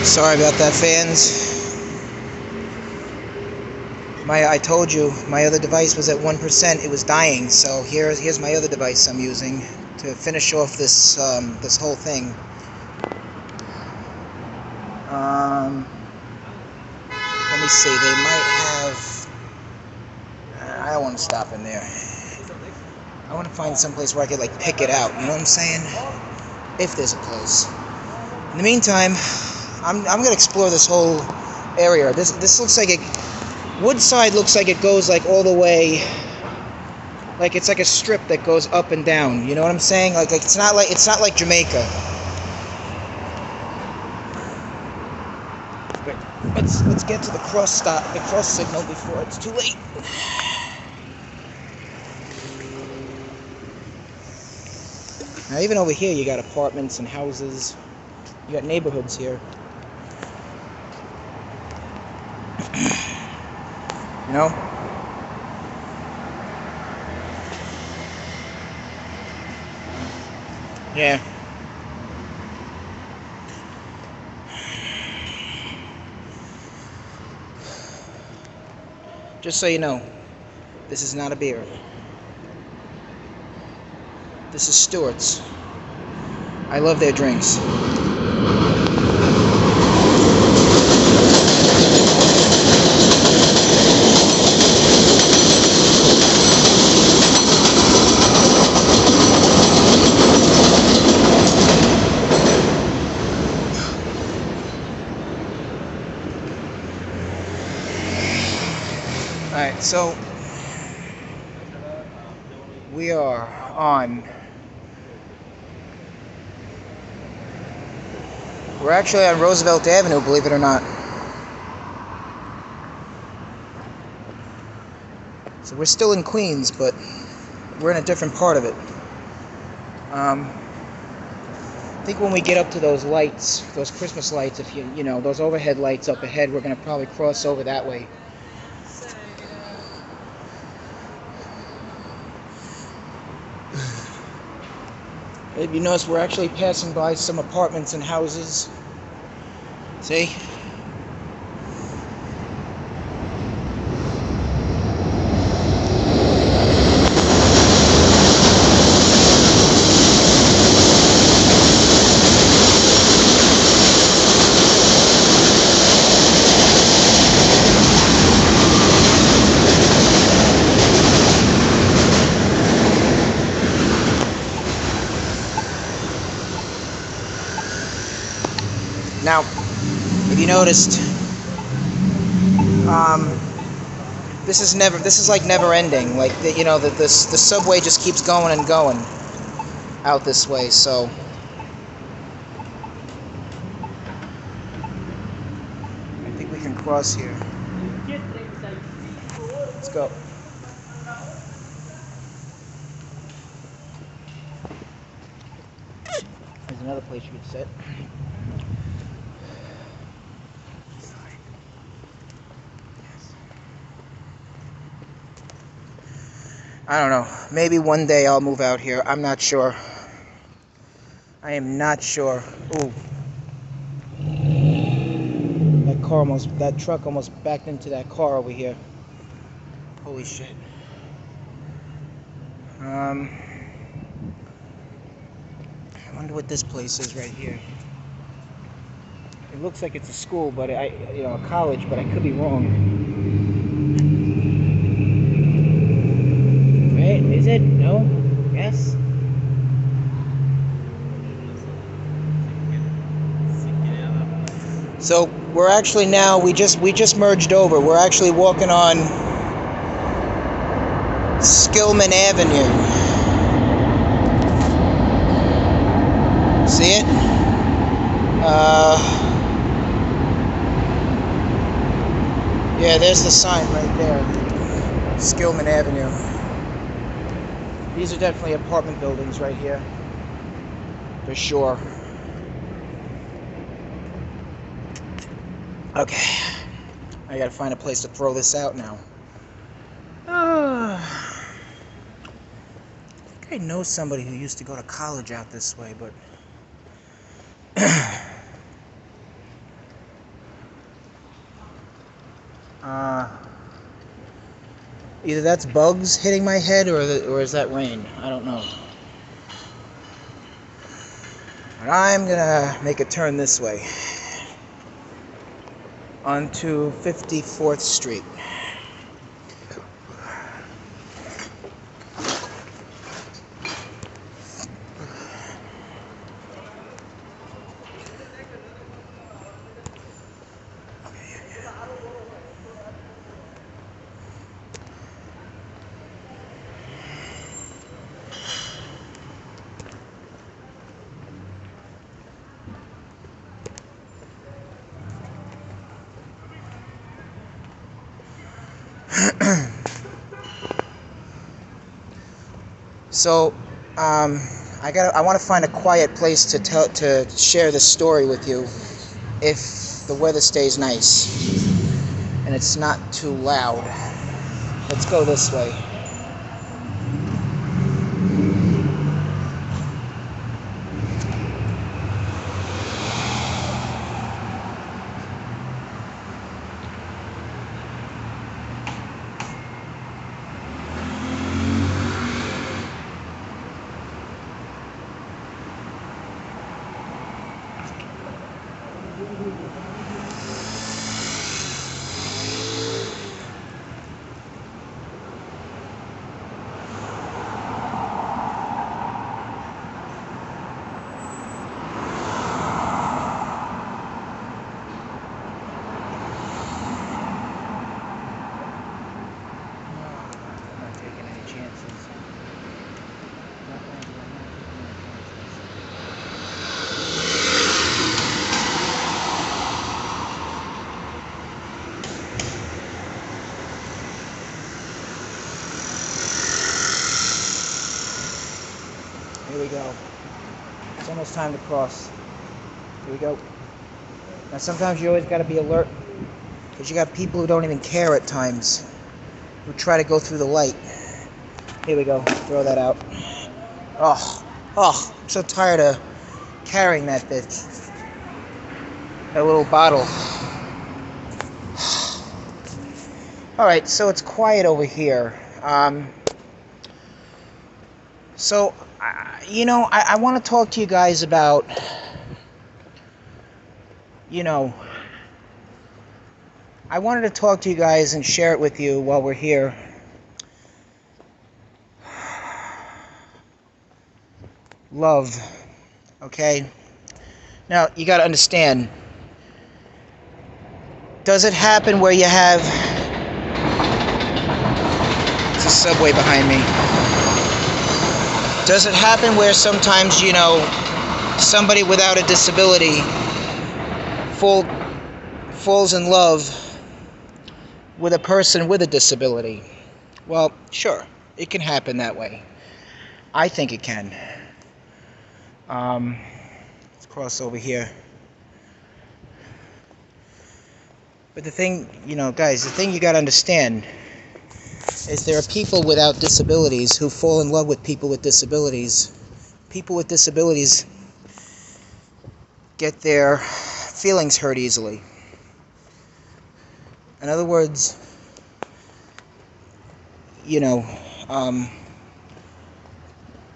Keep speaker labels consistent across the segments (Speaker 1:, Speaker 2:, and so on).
Speaker 1: Sorry about that, fans. I told you my other device was at 1%. It was dying, so here's my other device I'm using to finish off this this whole thing. Let me see. They might have. I don't want to stop in there. I want to find some place where I could like pick it out. You know what I'm saying? If there's a place. In the meantime, I'm gonna explore this whole area. This looks like it. Woodside looks like it goes like all the way, like it's like a strip that goes up and down. You know what I'm saying? Like it's not like Jamaica. But let's get to the cross signal before it's too late. Now even over here you got apartments and houses. You got neighborhoods here. You know? Yeah. Just so you know, this is not a beer. This is Stewart's. I love their drinks. Alright, so we are on. We're actually on Roosevelt Avenue, believe it or not. So we're still in Queens, but we're in a different part of it. I think when we get up to those lights, those Christmas lights, if you know, those overhead lights up ahead, we're going to probably cross over that way. If you notice, we're actually passing by some apartments and houses. See? Now, if you noticed, this is like never ending. Like the subway just keeps going and going out this way. So I think we can cross here. Let's go. There's another place you could sit. I don't know. Maybe one day I'll move out here. I'm not sure. I am not sure. Ooh. That truck almost backed into that car over here. Holy shit. I wonder what this place is right here. It looks like it's a school, but a college, but I could be wrong. Right? Is it? No? Yes? So we're actually now we just merged over. We're actually walking on Skillman Avenue. See it? Yeah, there's the sign right there. Skillman Avenue. These are definitely apartment buildings right here. For sure. Okay. I gotta find a place to throw this out now. I think I know somebody who used to go to college out this way, but Either that's bugs hitting my head, or is that rain? I don't know. But I'm gonna make a turn this way onto 54th Street. So, I want to find a quiet place to share this story with you, if the weather stays nice and it's not too loud. Let's go this way. Here we go. It's almost time to cross. Here we go. Now sometimes you always got to be alert, because you got people who don't even care at times, who try to go through the light. Here we go. Throw that out. Oh, I'm so tired of carrying that bitch. That little bottle. Alright, so it's quiet over here. I want to talk to you guys about, I wanted to talk to you guys and share it with you while we're here. Love, okay? Now, you got to understand, does it happen where you have... It's a subway behind me. Does it happen where sometimes, somebody without a disability falls in love with a person with a disability? Well, sure, it can happen that way. I think it can. Let's cross over here. But the thing, guys, the thing you gotta understand is there are people without disabilities who fall in love with people with disabilities. People with disabilities get their feelings hurt easily. In other words,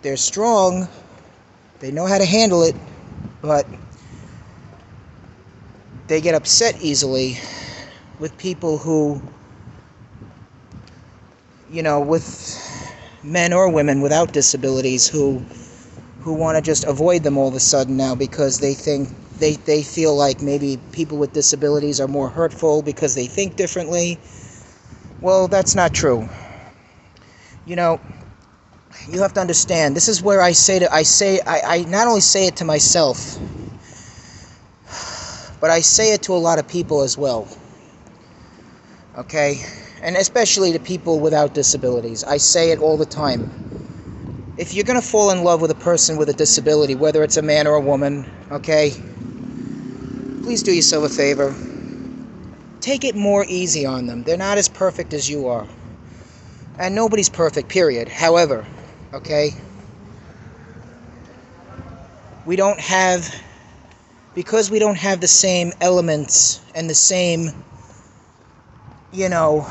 Speaker 1: they're strong, they know how to handle it, but they get upset easily with people who, with men or women without disabilities who want to just avoid them all of a sudden now, because they think they feel like maybe people with disabilities are more hurtful because they think differently. Well, that's not true. You have to understand, this is where I not only say it to myself, but I say it to a lot of people as well. Okay? And especially to people without disabilities. I say it all the time. If you're going to fall in love with a person with a disability, whether it's a man or a woman, okay, please do yourself a favor. Take it more easy on them. They're not as perfect as you are. And nobody's perfect, period. However, okay, because we don't have the same elements and the same you know,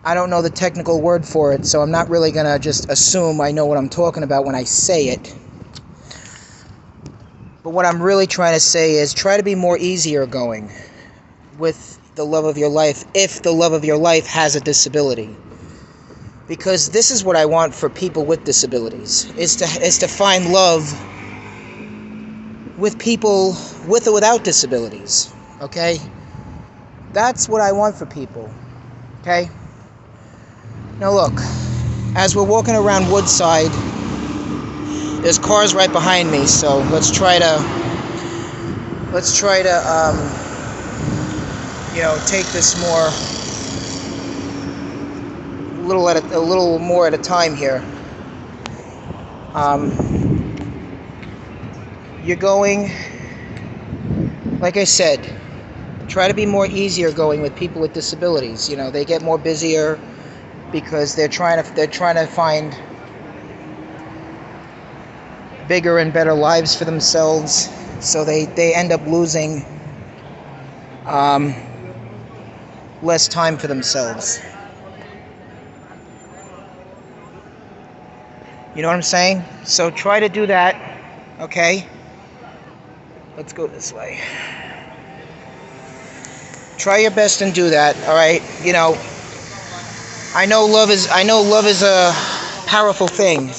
Speaker 1: I don't know the technical word for it, so I'm not really going to just assume I know what I'm talking about when I say it. But what I'm really trying to say is try to be more easier going with the love of your life if the love of your life has a disability. Because this is what I want for people with disabilities, is to find love with people with or without disabilities, okay? That's what I want for people, okay? Now look, as we're walking around Woodside, there's cars right behind me, so let's try to take this a little more at a time here. You're going, like I said, try to be more easier going with people with disabilities. You know, they get more busier because they're trying to find bigger and better lives for themselves, so they end up losing less time for themselves. You know what I'm saying? So try to do that, okay? Let's go this way. Try your best and do that, all right? You know, I know love is a powerful thing.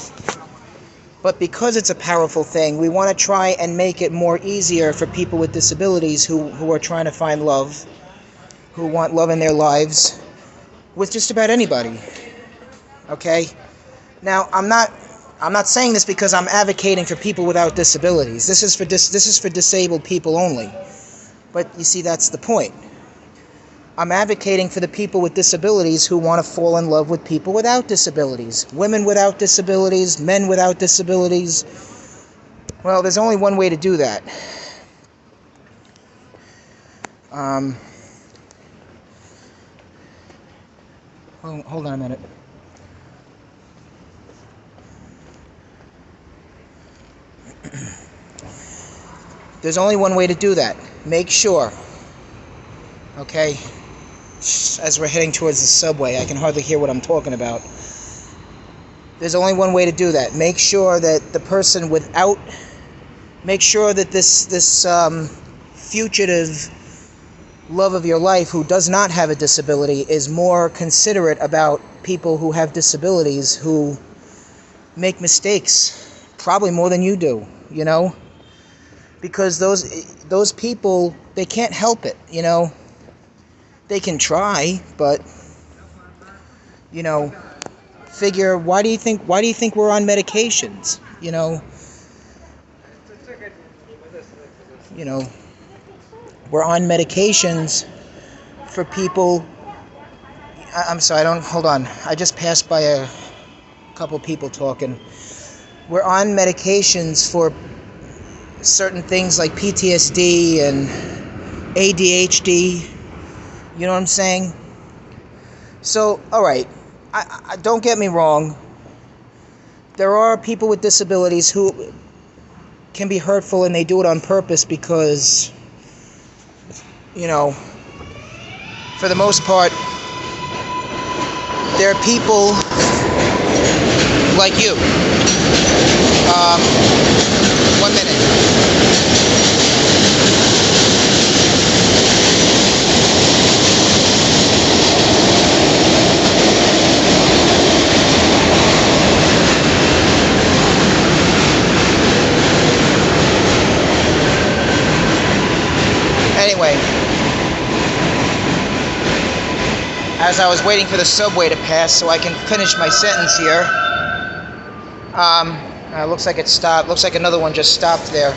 Speaker 1: But because it's a powerful thing, we want to try and make it more easier for people with disabilities who are trying to find love, who want love in their lives, with just about anybody. Okay? Now, I'm not saying this because I'm advocating for people without disabilities. This is for disabled people only. But you see, that's the point. I'm advocating for the people with disabilities who want to fall in love with people without disabilities. Women without disabilities, men without disabilities. Well, there's only one way to do that. Hold on a minute. There's only one way to do that. Make sure, okay, as we're heading towards the subway, I can hardly hear what I'm talking about. There's only one way to do that. Make sure that the person make sure that this fugitive love of your life who does not have a disability is more considerate about people who have disabilities who make mistakes, probably more than you do, you know? Because those people, they can't help it, you know? They can try, but, you know, figure, why do you think we're on medications? You know, we're on medications for people. I'm sorry, hold on. I just passed by a couple people talking. We're on medications for certain things like PTSD and ADHD. You know what I'm saying? So, all right, I don't get me wrong. There are people with disabilities who can be hurtful, and they do it on purpose because, you know, for the most part, they're people like you. 1 minute. Anyway, as I was waiting for the subway to pass so I can finish my sentence here, looks like it stopped. Looks like another one just stopped there.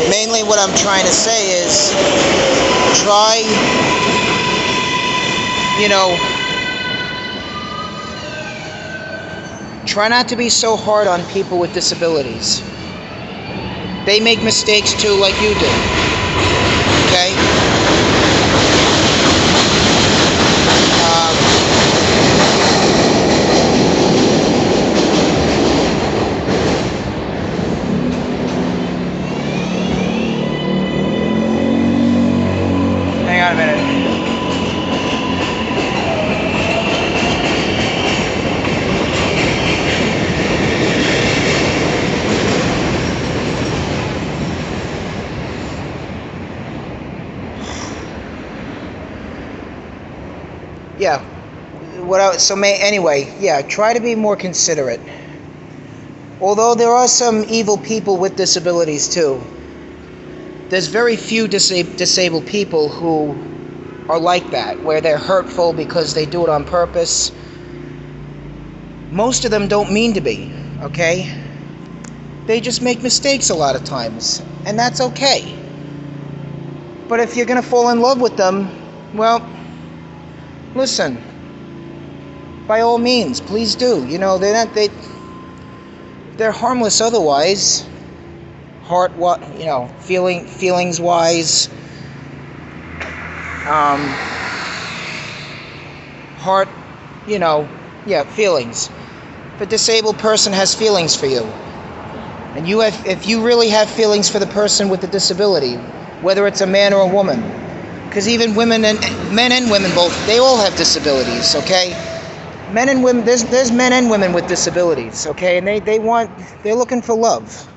Speaker 1: Mainly what I'm trying to say is try, try not to be so hard on people with disabilities. They make mistakes too, like you do. Okay? Anyway, yeah, try to be more considerate. Although there are some evil people with disabilities too, there's very few disabled people who are like that, where they're hurtful because they do it on purpose. Most of them don't mean to be, okay? They just make mistakes a lot of times, and that's okay. But if you're gonna fall in love with them, well, listen, by all means, please do. You know, they're harmless otherwise. Feelings wise, heart, feelings. If a disabled person has feelings for you, and if you really have feelings for the person with the disability, whether it's a man or a woman, because even men and women both, they all have disabilities, okay? Men and women, there's men and women with disabilities, okay? And they're looking for love.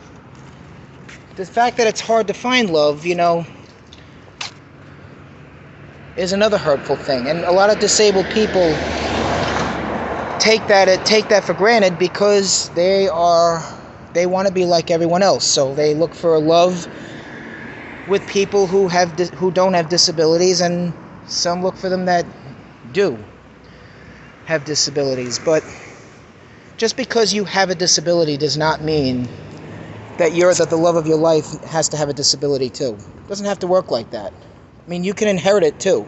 Speaker 1: The fact that it's hard to find love, is another hurtful thing. And a lot of disabled people take that for granted because they want to be like everyone else. So they look for love with people who don't have disabilities, and some look for them that do have disabilities. But just because you have a disability does not mean that the love of your life has to have a disability too. It doesn't have to work like that. I mean, you can inherit it too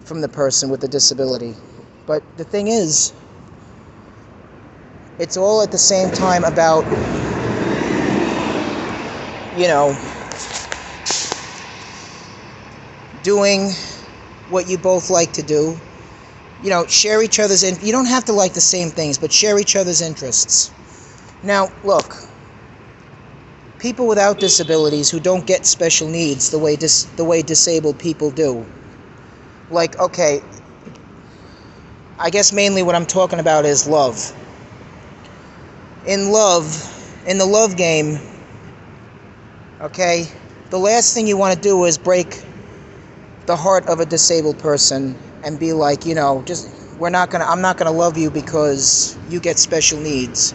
Speaker 1: from the person with the disability. But the thing is, it's all at the same time about, doing what you both like to do. Share each other's you don't have to like the same things, but share each other's interests. Now, look, people without disabilities who don't get special needs the way disabled people do. Like, okay, I guess mainly what I'm talking about is love. In the love game, okay, the last thing you want to do is break the heart of a disabled person and be like, I'm not gonna love you because you get special needs.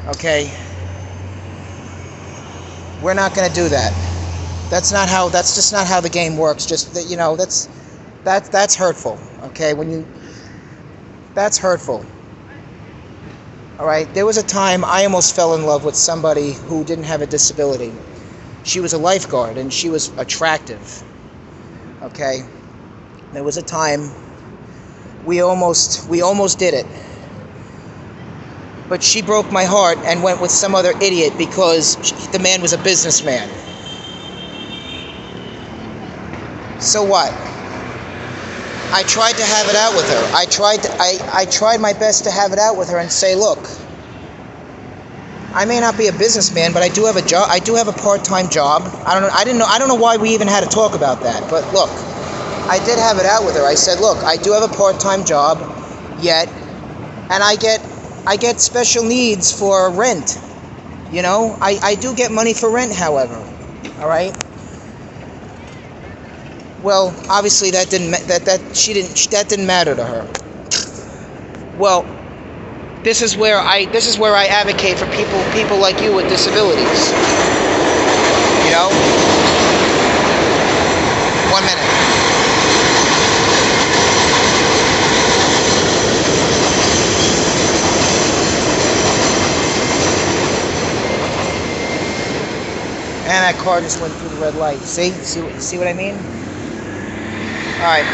Speaker 1: Okay? We're not gonna do that. That's just not how the game works. That's hurtful. Okay? That's hurtful. Alright? There was a time I almost fell in love with somebody who didn't have a disability. She was a lifeguard and she was attractive. Okay? There was a time we almost did it. But she broke my heart and went with some other idiot because the man was a businessman. So what? I tried to have it out with her. I tried my best to have it out with her and say, look, I may not be a businessman, but I do have a job. I do have a part-time job. I don't know why we even had to talk about that. But look, I did have it out with her. I said, look, I do have a part-time job, and I get special needs for rent. I do get money for rent, however. All right. Well, obviously that didn't matter to her. Well, this is where I advocate for people like you with disabilities. 1 minute. And that car just went through the red light. See what I mean? All right.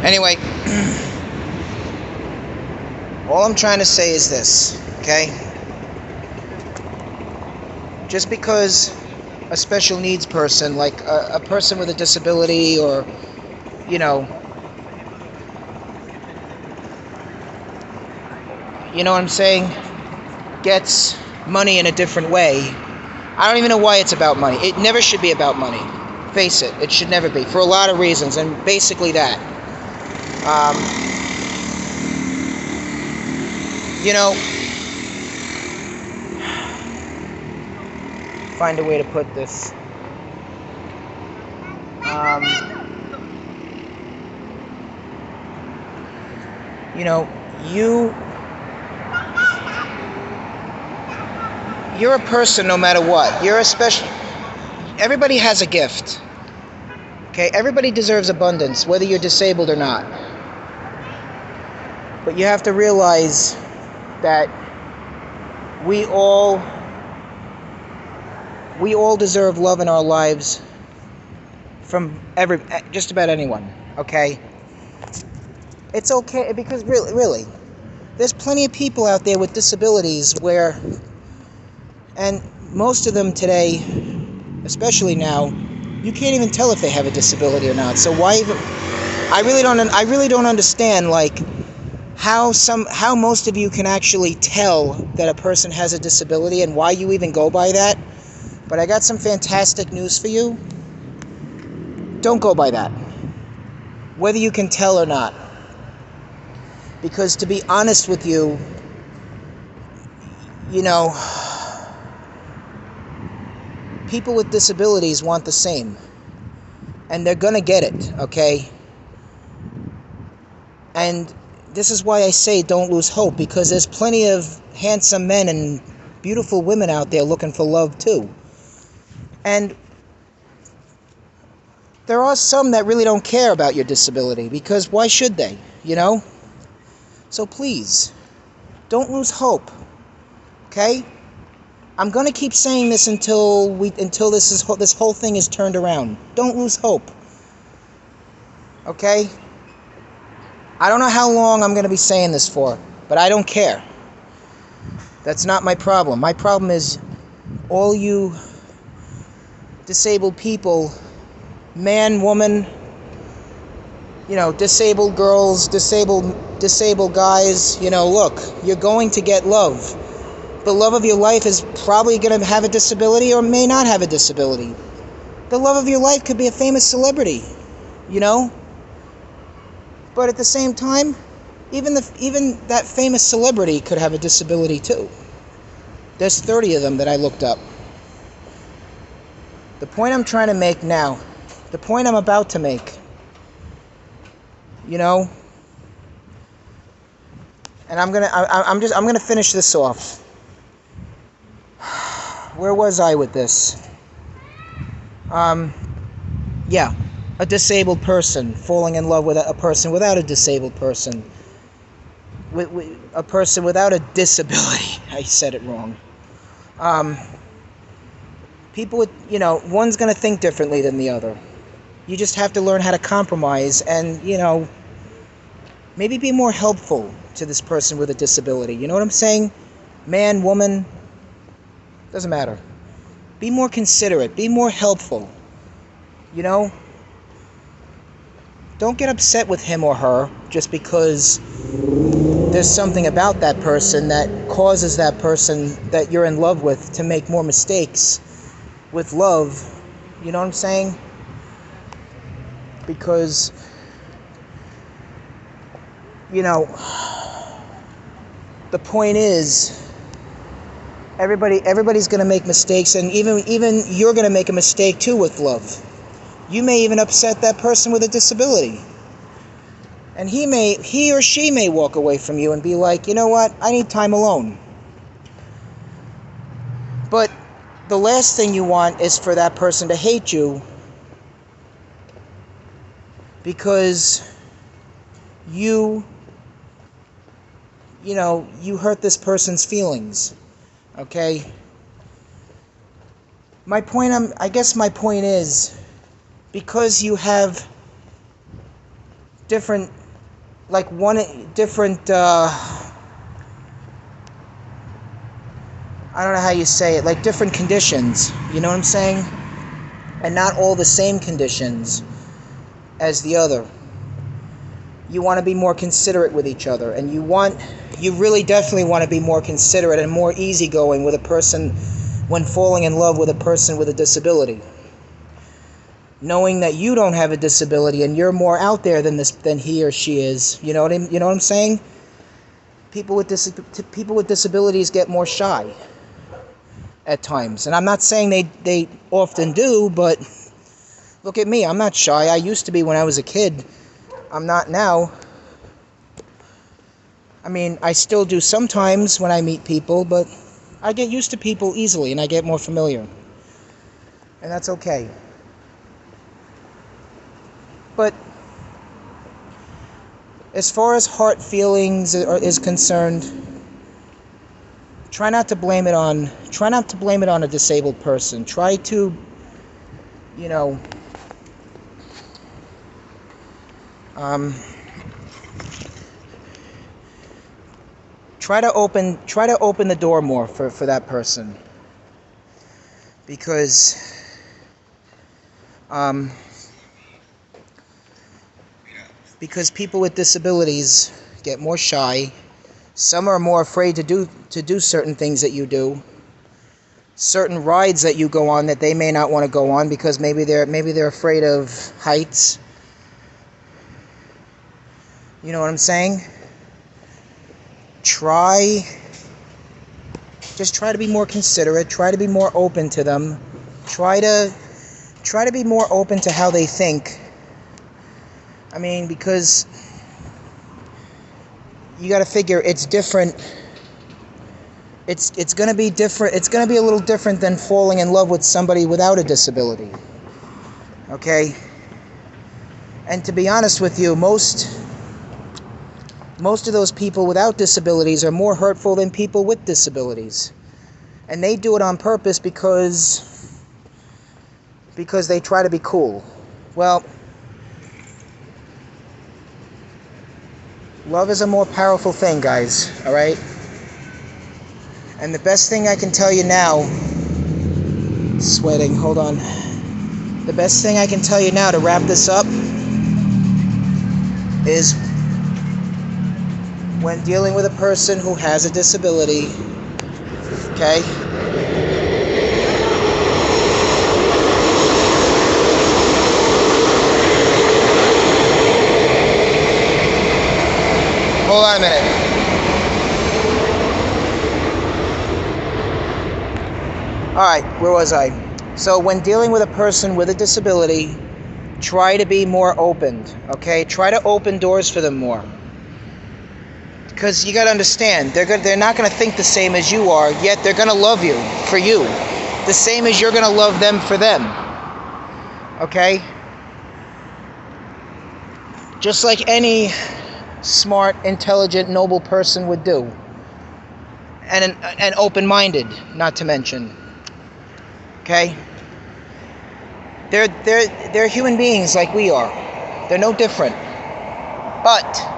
Speaker 1: Anyway, all I'm trying to say is this, okay? Just because a special needs person, like a person with a disability, or, you know what I'm saying, gets money in a different way, I don't even know why it's about money. It never should be about money. face it, it should never be, for a lot of reasons, and basically that. You know, find a way to put this. You know, you're a person no matter what. You're a special. Everybody has a gift. Okay, everybody deserves abundance, whether you're disabled or not. But you have to realize that we all deserve love in our lives from just about anyone. Okay, it's okay, because really, there's plenty of people out there with disabilities and most of them today, especially now, you can't even tell if they have a disability or not. So why even? I really don't understand, like, how most of you can actually tell that a person has a disability and why you even go by that. But I got some fantastic news for you. Don't go by that, whether you can tell or not. Because to be honest with you, you know, people with disabilities want the same. And they're gonna get it, okay? And this is why I say don't lose hope, because there's plenty of handsome men and beautiful women out there looking for love too. And there are some that really don't care about your disability, because why should they, you know? So please, don't lose hope, okay? I'm gonna keep saying this until this whole thing is turned around. Don't lose hope, okay? I don't know how long I'm gonna be saying this for, but I don't care. That's not my problem. My problem is all you disabled people, man, woman, you know, disabled girls, disabled guys, you know, look, you're going to get love. The love of your life is probably going to have a disability or may not have a disability. The love of your life could be a famous celebrity, you know? But at the same time, even that famous celebrity could have a disability too. There's 30 of them that I looked up. The point I'm trying to make now, the point I'm about to make, you know, and I'm gonna finish this off. Where was I with this? Yeah, a disabled person falling in love with a person without a disabled person, with a person without a disability. I said it wrong. People with, you know, one's gonna think differently than the other. You just have to learn how to compromise and, you know, maybe be more helpful to this person with a disability. You know what I'm saying? Man, woman, doesn't matter. Be more considerate. Be more helpful. You know? Don't get upset with him or her just because there's something about that person that causes that person that you're in love with to make more mistakes with love. You know what I'm saying? Because, you know, the point is, everybody's going to make mistakes, and even you're going to make a mistake too with love. You may even upset that person with a disability. And he or she may walk away from you and be like, you know what, I need time alone. But the last thing you want is for that person to hate you because you hurt this person's feelings. Okay? I guess my point is, because you have different, I don't know how you say it, like different conditions, you know what I'm saying? And not all the same conditions as the other. You want to be more considerate with each other, and you really definitely want to be more considerate and more easygoing with a person when falling in love with a person with a disability. knowing that you don't have a disability and you're more out there than he or she is. You know what I'm saying? People with disabilities get more shy at times, and I'm not saying they often do, but look at me. I'm not shy. I used to be when I was a kid. I'm not now. I mean, I still do sometimes when I meet people, but I get used to people easily and I get more familiar. And that's okay. But as far as heart feelings is concerned, try not to blame it on a disabled person. Try to, you know, try to open the door more for that person, because people with disabilities get more shy. Some are more afraid to do certain things that you do, certain rides that you go on that they may not want to go on because maybe they're afraid of heights. You know what I'm saying? Just try to be more considerate, try to be more open to them, try to be more open to how they think. I mean, because you got to figure it's different. It's going to be different. It's going to be a little different than falling in love with somebody without a disability. Okay? And to be honest with you, most of those people without disabilities are more hurtful than people with disabilities. And they do it on purpose because they try to be cool. Well, love is a more powerful thing, guys, all right? And the best thing I can tell you now, sweating, hold on. The best thing I can tell you now to wrap this up is when dealing with a person who has a disability, okay? Hold on a minute. Alright, where was I? So when dealing with a person with a disability, try to be more open, okay? Try to open doors for them more. Because you got to understand, they're not going to think the same as you are, yet they're going to love you for you. The same as you're going to love them for them. Okay? Just like any smart, intelligent, noble person would do. And open-minded, not to mention. Okay? They're human beings like we are. They're no different. But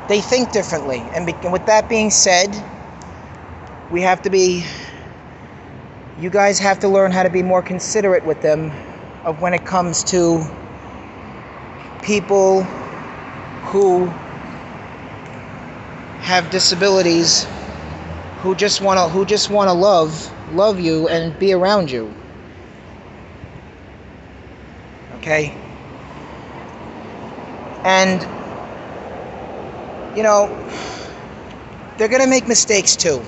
Speaker 1: they think differently. And with that being said, you guys have to learn how to be more considerate with them of when it comes to people who have disabilities, who just want to love you and be around you. Okay? And you know, they're going to make mistakes too.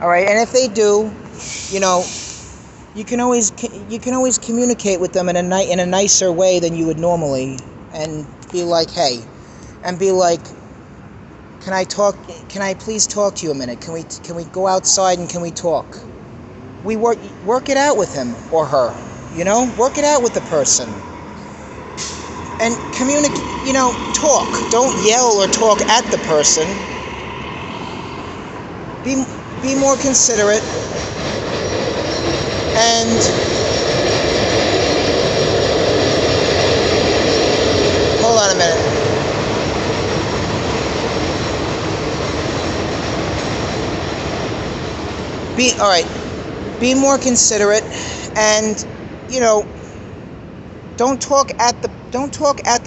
Speaker 1: All right? And if they do, you know, you can always communicate with them in a nicer way than you would normally, and be like, "Hey," and be like, "Can I please talk to you a minute? Can we go outside and can we talk?" We work it out with him or her. You know? Work it out with the person. And communicate, you know, talk. Don't yell or talk at the person. Be more considerate. And hold on a minute. Be more considerate, and you know, don't talk at the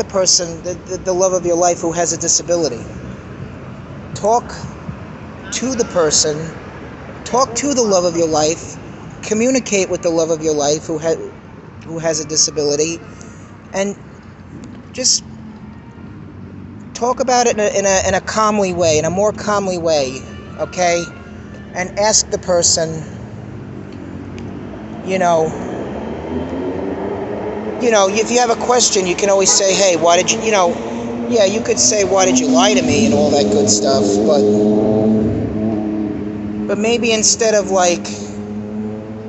Speaker 1: person, the love of your life who has a disability. Talk to the person, talk to the love of your life, communicate with the love of your life who who has a disability, and just talk about it in a calmly way, in a more calmly way, okay? And ask the person, if you have a question, you can always say, hey, why did you, yeah, you could say, why did you lie to me and all that good stuff, but maybe instead of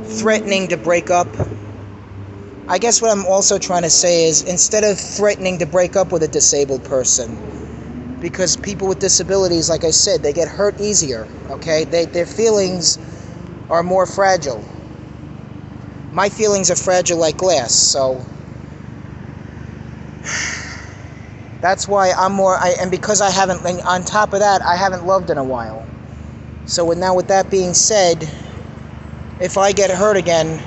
Speaker 1: threatening to break up, I guess what I'm also trying to say is, instead of threatening to break up with a disabled person, because people with disabilities, like I said, they get hurt easier, okay? Their feelings are more fragile. My feelings are fragile like glass, so that's why and because I haven't, and on top of that, I haven't loved in a while. So with that being said, if I get hurt again,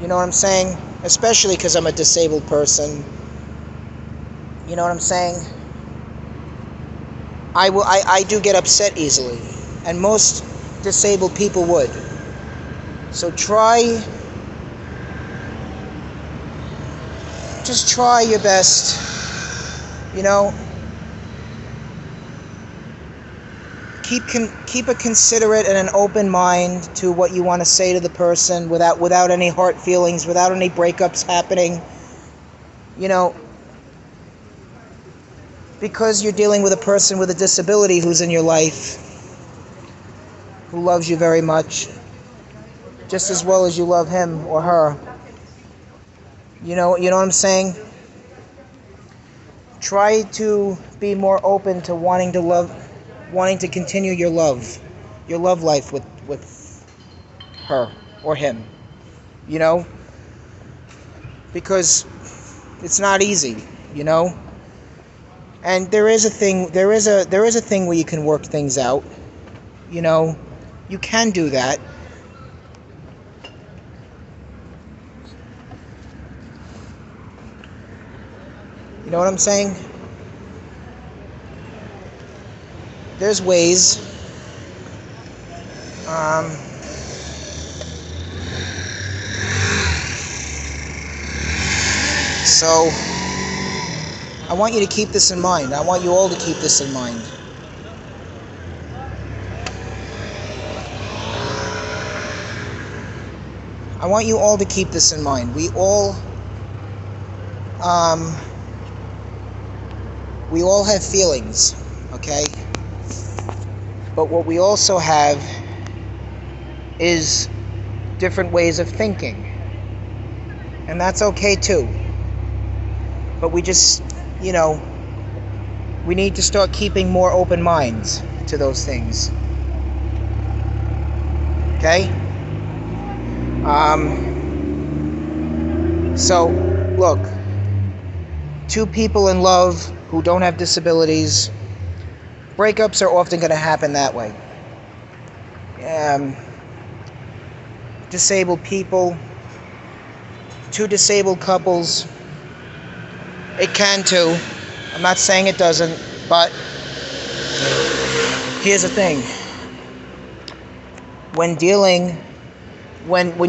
Speaker 1: you know what I'm saying? Especially because I'm a disabled person. You know what I'm saying? I do get upset easily, and most disabled people would. So just try your best, keep a considerate and an open mind to what you want to say to the person without any hard feelings, without any breakups happening, because you're dealing with a person with a disability who's in your life, who loves you very much, just as well as you love him or her. You know what I'm saying? Try to be more open to wanting to continue your love life with her or him, because it's not easy, and there is a thing where you can work things out, you can do that. You know what I'm saying? There's ways. So I want you to keep this in mind. I want you all to keep this in mind. I want you all to keep this in mind. We all have feelings, okay? But what we also have is different ways of thinking. And that's okay too. But we just, we need to start keeping more open minds to those things. Okay? So, look, two people in love who don't have disabilities, breakups are often going to happen that way. Disabled people, two disabled couples, it can too. I'm not saying it doesn't, but here's the thing. When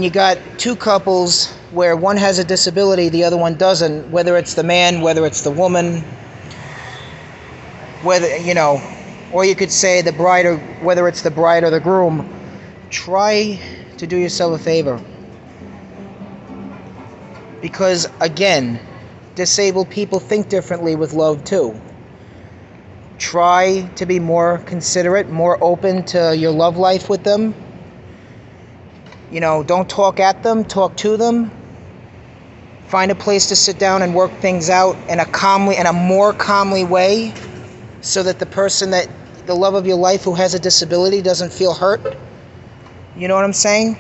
Speaker 1: you got two couples where one has a disability, the other one doesn't, whether it's the man, whether it's the woman, or you could say the bride, or whether it's the bride or the groom, try to do yourself a favor. Because, again, disabled people think differently with love too. Try to be more considerate, more open to your love life with them. Don't talk at them, talk to them. Find a place to sit down and work things out in a more calmly way, so that the love of your life who has a disability doesn't feel hurt. You know what I'm saying?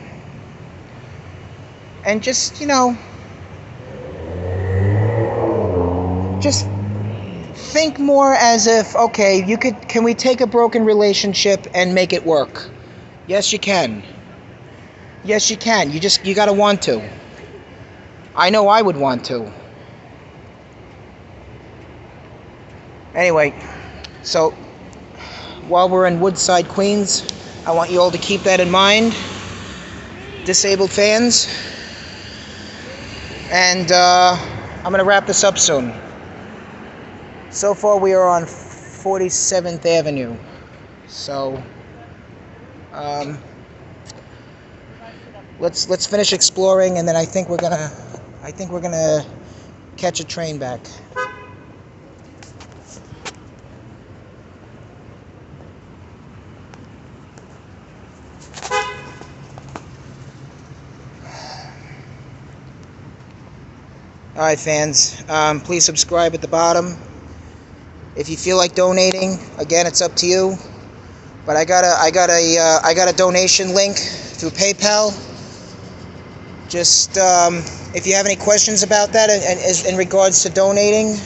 Speaker 1: And just think more as if, okay, can we take a broken relationship and make it work? Yes, you can. Yes, you can. You gotta want to. I know I would want to. Anyway, so while we're in Woodside, Queens, I want you all to keep that in mind. disabled fans. And I'm going to wrap this up soon. So far we are on 47th Avenue. So let's finish exploring, and then I think we're gonna catch a train back. Alright, fans, please subscribe at the bottom. If you feel like donating, again, it's up to you. But I got a donation link through PayPal. Just if you have any questions about that in regards to donating,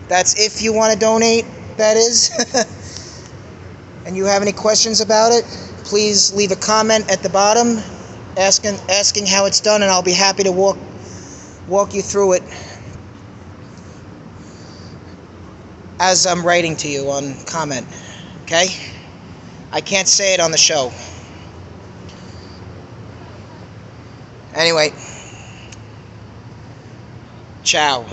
Speaker 1: that's if you want to donate, that is. And you have any questions about it, please leave a comment at the bottom asking how it's done, and I'll be happy to walk you through it as I'm writing to you on comment. Okay? I can't say it on the show. Anyway, ciao.